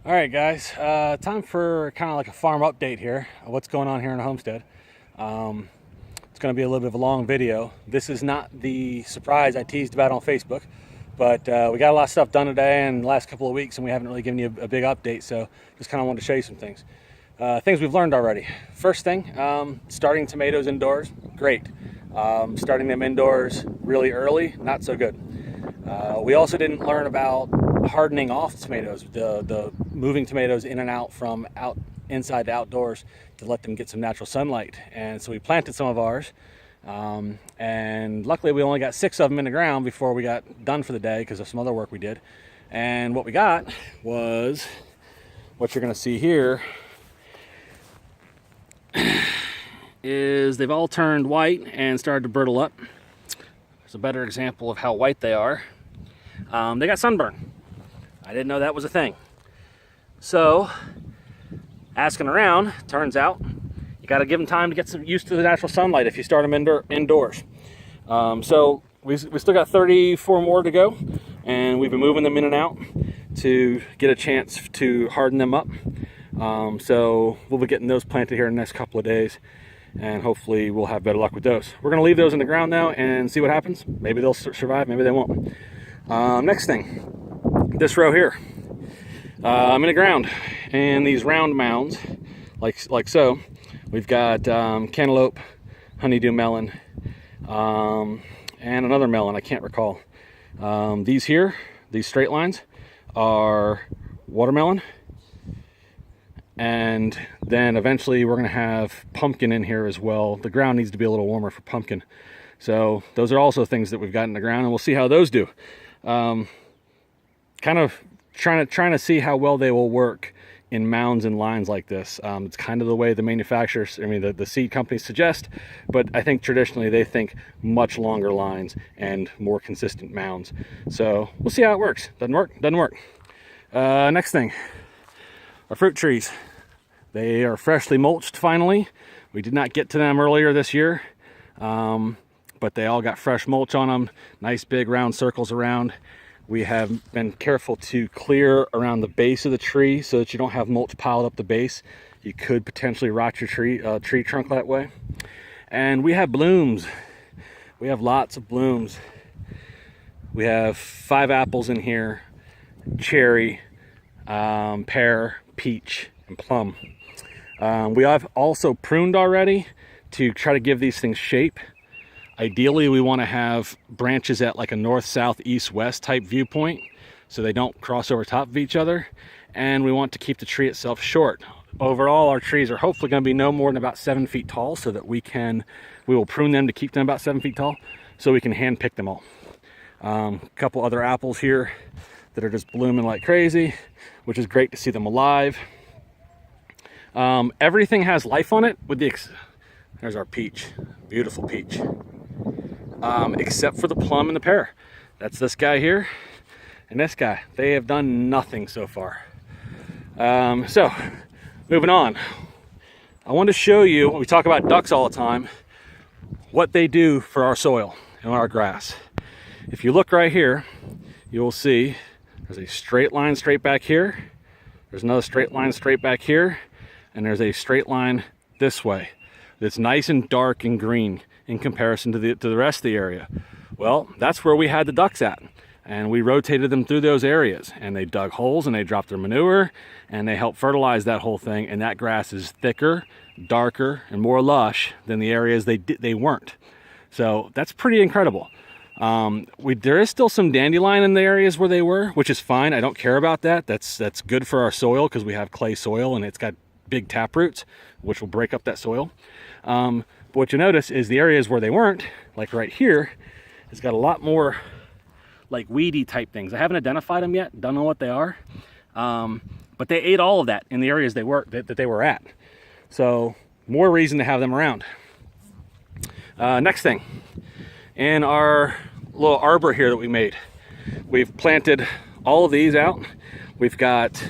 All right, guys. Time for kind of like a farm update here. What's going on here in the homestead? It's going to be a little bit of a long video. This is not the surprise I teased about on Facebook, but we got a lot of stuff done today and the last couple of weeks, and we haven't really given you a big update. So just kind of wanted to show you some things. Things we've learned already. First thing, starting tomatoes indoors, great. Starting them indoors really early, not so good. We also didn't learn about hardening off tomatoes, the moving tomatoes in and out from inside to outdoors to let them get some natural sunlight. And so we planted some of ours, and luckily we only got 6 of them in the ground before we got done for the day because of some other work we did. And what we got was what you're going to see here is they've all turned white and started to brittle up. It's a better example of how white they are. They got sunburn. I didn't know that was a thing. So, asking around, turns out you got to give them time to get some used to the natural sunlight if you start them indoors. So we still got 34 more to go, and we've been moving them in and out to get a chance to harden them up. So we'll be getting those planted here in the next couple of days, and hopefully we'll have better luck with those. We're going to leave those in the ground now and see what happens. Maybe they'll survive, maybe they won't. Next thing, this row here, I'm in the ground, and these round mounds, like so. We've got cantaloupe, honeydew melon, and another melon I can't recall. These here, these straight lines, are watermelon, and then eventually we're going to have pumpkin in here as well. The ground needs to be a little warmer for pumpkin, so those are also things that we've got in the ground, and we'll see how those do. Kind of trying to see how well they will work in mounds and lines like this. It's kind of the way the manufacturers, the seed companies suggest, but I think traditionally they think much longer lines and more consistent mounds. So we'll see how it works. Doesn't work. Next thing, our fruit trees. They are freshly mulched finally. We did not get to them earlier this year, but they all got fresh mulch on them. Nice big round circles around. We have been careful to clear around the base of the tree so that you don't have mulch piled up the base. You could potentially rot your tree trunk that way. And we have blooms. We have lots of blooms. We have 5 apples in here, cherry, pear, peach, and plum. We have also pruned already to try to give these things shape. Ideally, we want to have branches at like a north, south, east, west type viewpoint so they don't cross over top of each other. And we want to keep the tree itself short. Overall, our trees are hopefully going to be no more than about 7 feet tall so that we will prune them to keep them about 7 feet tall so we can hand pick them all. A couple other apples here that are just blooming like crazy, which is great to see them alive. Everything has life on it with there's our peach, beautiful peach. Except for the plum and the pear. That's this guy here and this guy. They have done nothing so far. So moving on, I want to show you, we talk about ducks all the time, what they do for our soil and our grass. If you look right here, you will see there's a straight line straight back here, there's another straight line straight back here, and there's a straight line this way. It's nice and dark and green in comparison to the rest of the area. Well, that's where we had the ducks at, and we rotated them through those areas, and they dug holes and they dropped their manure and they helped fertilize that whole thing, and that grass is thicker, darker, and more lush than the areas they weren't. So that's pretty incredible. There is still some dandelion in the areas where they were, which is fine. I don't care about that. That's good for our soil because we have clay soil and it's got big tap roots, which will break up that soil. But what you notice is the areas where they weren't, like right here, has got a lot more like weedy type things. I haven't identified them yet, don't know what they are. But they ate all of that in the areas they were at. So more reason to have them around. Next thing, in our little arbor here that we made, we've planted all of these out. We've got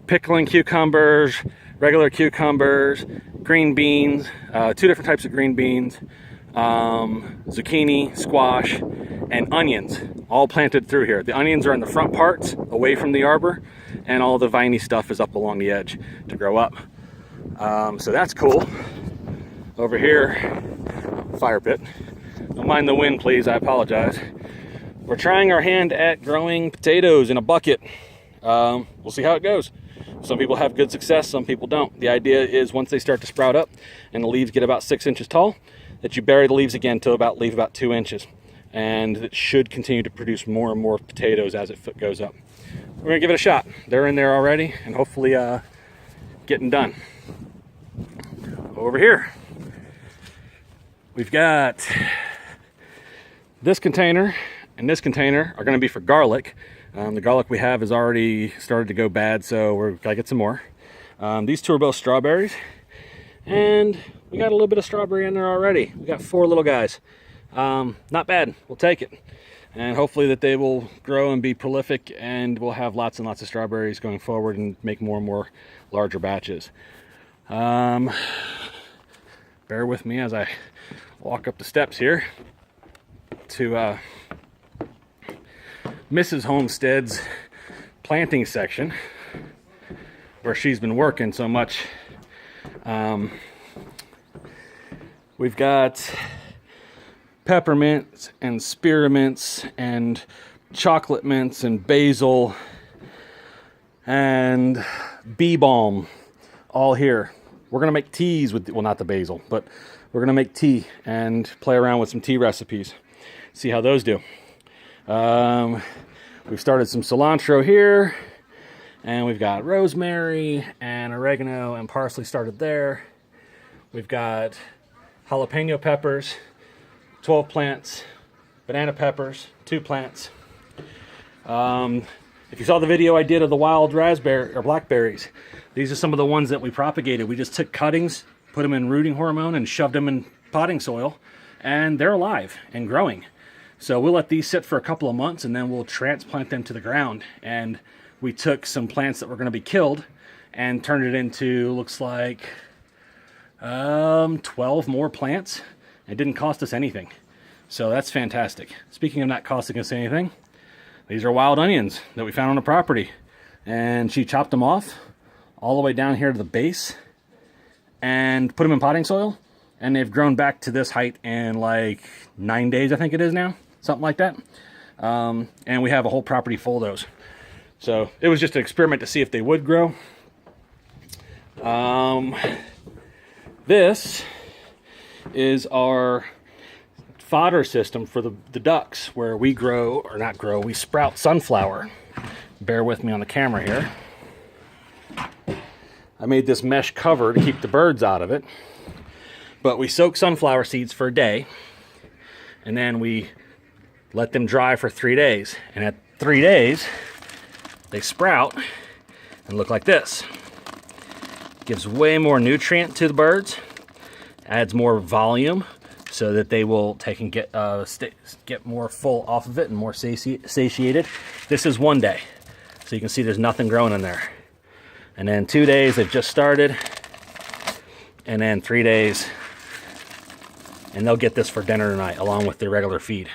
pickling cucumbers, regular cucumbers, green beans, 2 different types of green beans, zucchini, squash, and onions, all planted through here. The onions are in the front parts, away from the arbor, and all the viney stuff is up along the edge to grow up. So that's cool. Over here, fire pit. Don't mind the wind, please, I apologize. We're trying our hand at growing potatoes in a bucket. We'll see how it goes. Some people have good success, some people don't. The idea is once they start to sprout up and the leaves get about 6 inches tall, that you bury the leaves again to leave about 2 inches. And it should continue to produce more and more potatoes as it goes up. We're gonna give it a shot. They're in there already and hopefully getting done. Over here, we've got this container and this container are gonna be for garlic. The garlic we have has already started to go bad, so we're gotta get some more. These two are both strawberries, and we got a little bit of strawberry in there already. We got 4 little guys. Not bad, we'll take it. And hopefully that they will grow and be prolific, and we'll have lots and lots of strawberries going forward and make more and more larger batches. Bear with me as I walk up the steps here to Mrs. Homestead's planting section where she's been working so much. We've got peppermints and spearmints and chocolate mints and basil and bee balm all here. We're gonna make teas with, well, not the basil, but we're gonna make tea and play around with some tea recipes. See how those do. We've started some cilantro here, and we've got rosemary and oregano and parsley started there. We've got jalapeno peppers, 12 plants, banana peppers, 2 plants. If you saw the video I did of the wild raspberry or blackberries, these are some of the ones that we propagated. We just took cuttings, put them in rooting hormone, and shoved them in potting soil, and they're alive and growing. So we'll let these sit for a couple of months, and then we'll transplant them to the ground. And we took some plants that were going to be killed and turned it into, looks like 12 more plants. It didn't cost us anything, so that's fantastic. Speaking of not costing us anything, these are wild onions that we found on the property, and she chopped them off all the way down here to the base and put them in potting soil, and they've grown back to this height in like 9 days, I think it is now, something like that. And we have a whole property full of those. So it was just an experiment to see if they would grow. This is our fodder system for the ducks, where we grow, or not grow, we sprout sunflower. Bear with me on the camera here. I made this mesh cover to keep the birds out of it, but we soak sunflower seeds for a day, and then we let them dry for 3 days, and at 3 days they sprout and look like this. Gives way more nutrient to the birds, adds more volume so that they will take and get more full off of it and more satiated. This is 1 day, so you can see there's nothing growing in there. And then 2 days they've just started, and then 3 days, and they'll get this for dinner tonight along with their regular feed.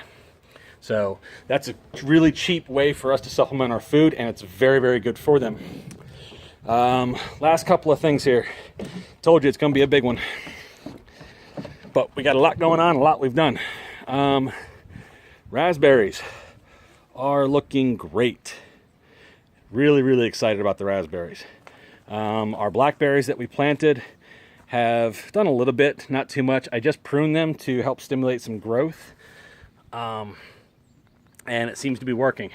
So that's a really cheap way for us to supplement our food, and it's very, very good for them. Last couple of things here. Told you it's going to be a big one. But we got a lot going on, a lot we've done. Raspberries are looking great. Really, really excited about the raspberries. Our blackberries that we planted have done a little bit, not too much. I just pruned them to help stimulate some growth. And it seems to be working.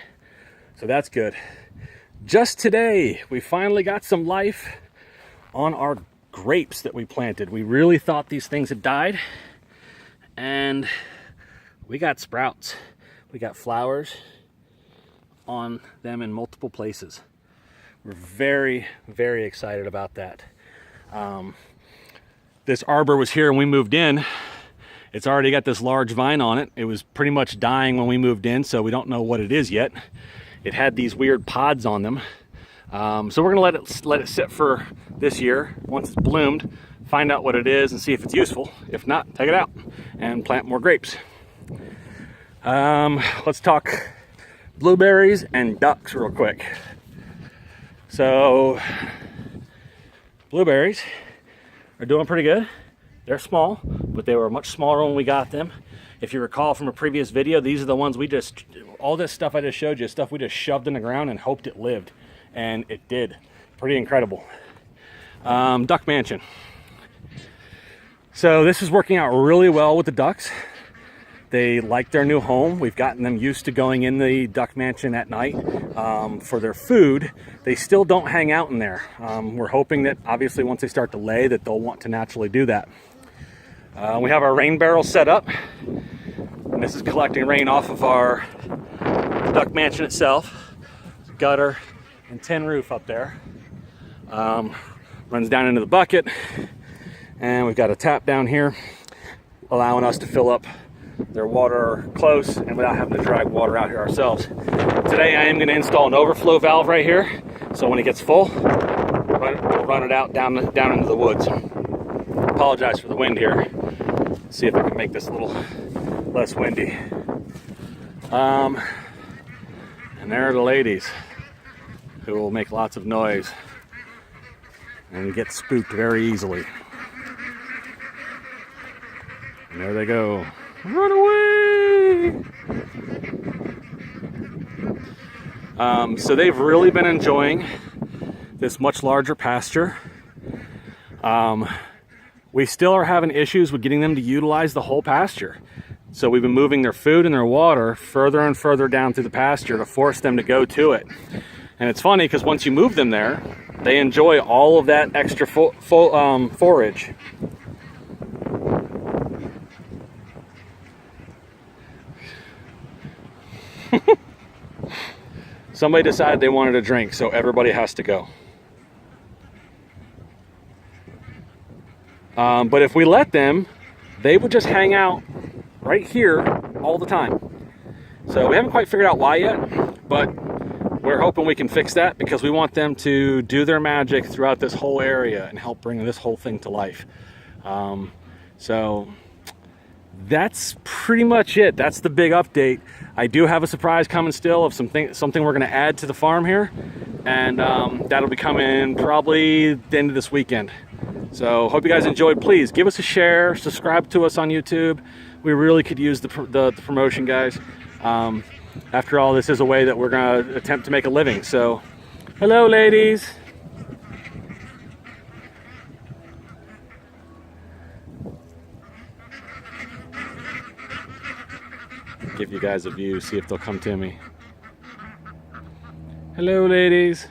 So that's good. Just today, we finally got some life on our grapes that we planted. We really thought these things had died, and we got sprouts. We got flowers on them in multiple places. We're very, very excited about that. This arbor was here when we moved in. It's already got this large vine on it. It was pretty much dying when we moved in, so we don't know what it is yet. It had these weird pods on them. So we're gonna let it sit for this year. Once it's bloomed, find out what it is and see if it's useful. If not, take it out and plant more grapes. Let's talk blueberries and ducks real quick. So blueberries are doing pretty good. They're small, but they were much smaller when we got them. If you recall from a previous video, these are the ones all this stuff I just showed you, stuff we just shoved in the ground and hoped it lived. And it did. Pretty incredible. Duck mansion. So this is working out really well with the ducks. They like their new home. We've gotten them used to going in the duck mansion at night for their food. They still don't hang out in there. We're hoping that obviously once they start to lay that they'll want to naturally do that. We have our rain barrel set up. And this is collecting rain off of our duck mansion itself. Gutter and tin roof up there. Runs down into the bucket. And we've got a tap down here allowing us to fill up their water close and without having to drag water out here ourselves. Today I am going to install an overflow valve right here, so when it gets full, we'll run it out down into the woods. Apologize for the wind here. See if I can make this a little less windy. And there are the ladies who will make lots of noise and get spooked very easily. And there they go. Run away! So they've really been enjoying this much larger pasture. We still are having issues with getting them to utilize the whole pasture. So we've been moving their food and their water further and further down through the pasture to force them to go to it. And it's funny because once you move them there, they enjoy all of that extra forage. Somebody decided they wanted a drink, so everybody has to go. But if we let them, they would just hang out right here all the time. So we haven't quite figured out why yet, but we're hoping we can fix that because we want them to do their magic throughout this whole area and help bring this whole thing to life. So that's pretty much it. That's the big update. I do have a surprise coming still of something we're going to add to the farm here, and that'll be coming probably the end of this weekend. So hope you guys enjoyed. Please give us a share, subscribe to us on YouTube. We really could use the promotion, guys. After all, this is a way that we're going to attempt to make a living. So hello, ladies. Give you guys a view, see if they'll come to me. Hello, ladies.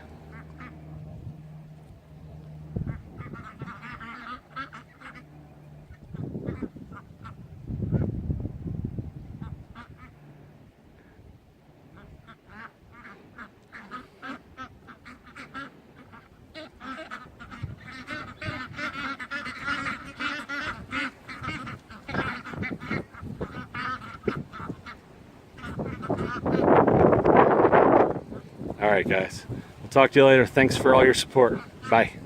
All right, guys. We'll talk to you later. Thanks for all your support. Bye.